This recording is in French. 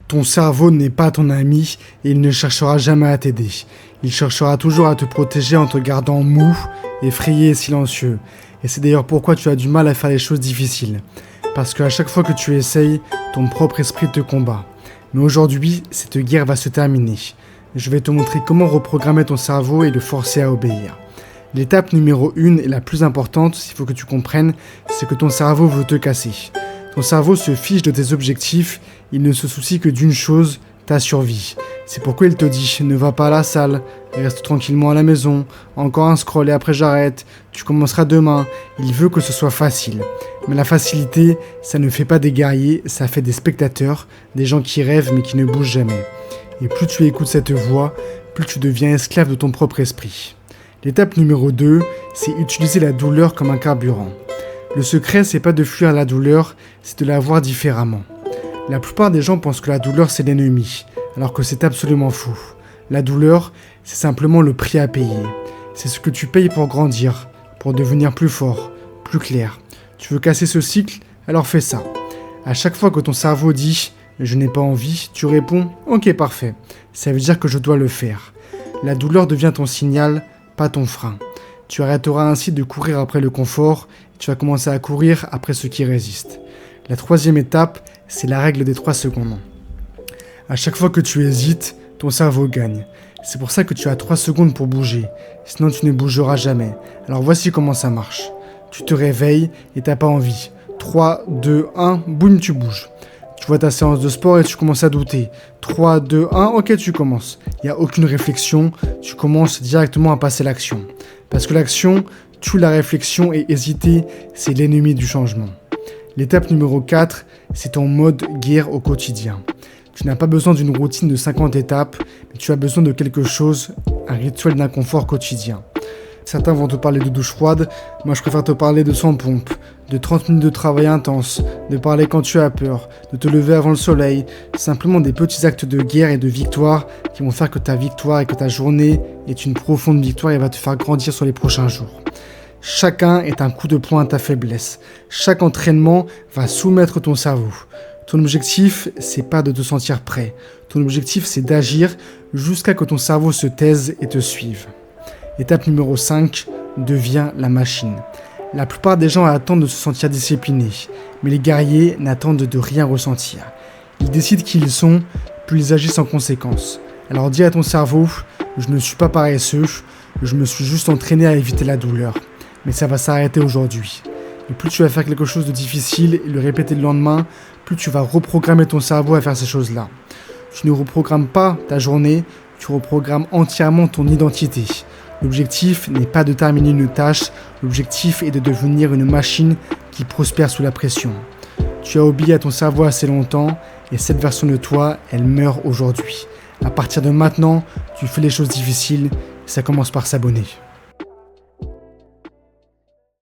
Ton cerveau n'est pas ton ami et il ne cherchera jamais à t'aider. Il cherchera toujours à te protéger en te gardant mou, effrayé et silencieux. Et c'est d'ailleurs pourquoi tu as du mal à faire les choses difficiles. Parce qu'à chaque fois que tu essayes, ton propre esprit te combat. Mais aujourd'hui, cette guerre va se terminer. Je vais te montrer comment reprogrammer ton cerveau et le forcer à obéir. L'étape numéro 1 et la plus importante, s'il faut que tu comprennes, c'est que ton cerveau veut te casser. Ton cerveau se fiche de tes objectifs, il ne se soucie que d'une chose, ta survie. C'est pourquoi il te dit, ne va pas à la salle, reste tranquillement à la maison, encore un scroll et après j'arrête, tu commenceras demain. Il veut que ce soit facile. Mais la facilité, ça ne fait pas des guerriers, ça fait des spectateurs, des gens qui rêvent mais qui ne bougent jamais. Et plus tu écoutes cette voix, plus tu deviens esclave de ton propre esprit. L'étape numéro 2, c'est utiliser la douleur comme un carburant. Le secret, c'est pas de fuir la douleur, c'est de la voir différemment. La plupart des gens pensent que la douleur, c'est l'ennemi, alors que c'est absolument fou. La douleur, c'est simplement le prix à payer. C'est ce que tu payes pour grandir, pour devenir plus fort, plus clair. Tu veux casser ce cycle? Alors fais ça. À chaque fois que ton cerveau dit « je n'ai pas envie », tu réponds « ok, parfait ». Ça veut dire que je dois le faire. La douleur devient ton signal, pas ton frein. Tu arrêteras ainsi de courir après le confort et tu vas commencer à courir après ce qui résiste. La troisième étape, c'est la règle des 3 secondes. À chaque fois que tu hésites, ton cerveau gagne. C'est pour ça que tu as 3 secondes pour bouger, sinon tu ne bougeras jamais. Alors voici comment ça marche. Tu te réveilles et t'as pas envie. 3, 2, 1, boum, tu bouges. Tu vois ta séance de sport et tu commences à douter. 3, 2, 1, ok, tu commences. Il n'y a aucune réflexion, tu commences directement à passer l'action. Parce que l'action tue la réflexion et hésiter, c'est l'ennemi du changement. L'étape numéro 4, c'est ton mode guerre au quotidien. Tu n'as pas besoin d'une routine de 50 étapes, mais tu as besoin de quelque chose, un rituel d'inconfort quotidien. Certains vont te parler de douche froide, moi je préfère te parler de 100 pompes, de 30 minutes de travail intense, de parler quand tu as peur, de te lever avant le soleil, simplement des petits actes de guerre et de victoire qui vont faire que ta victoire et que ta journée est une profonde victoire et va te faire grandir sur les prochains jours. Chacun est un coup de poing à ta faiblesse. Chaque entraînement va soumettre ton cerveau. Ton objectif, c'est pas de te sentir prêt. Ton objectif, c'est d'agir jusqu'à ce que ton cerveau se taise et te suive. Étape numéro 5, deviens la machine. La plupart des gens attendent de se sentir disciplinés, mais les guerriers n'attendent de rien ressentir. Ils décident qui ils sont, puis ils agissent en conséquence. Alors dis à ton cerveau, je ne suis pas paresseux, je me suis juste entraîné à éviter la douleur. Mais ça va s'arrêter aujourd'hui. Et plus tu vas faire quelque chose de difficile et le répéter le lendemain, plus tu vas reprogrammer ton cerveau à faire ces choses-là. Tu ne reprogrammes pas ta journée, tu reprogrammes entièrement ton identité. L'objectif n'est pas de terminer une tâche, l'objectif est de devenir une machine qui prospère sous la pression. Tu as obéi à ton cerveau assez longtemps et cette version de toi, elle meurt aujourd'hui. À partir de maintenant, tu fais les choses difficiles et ça commence par s'abonner.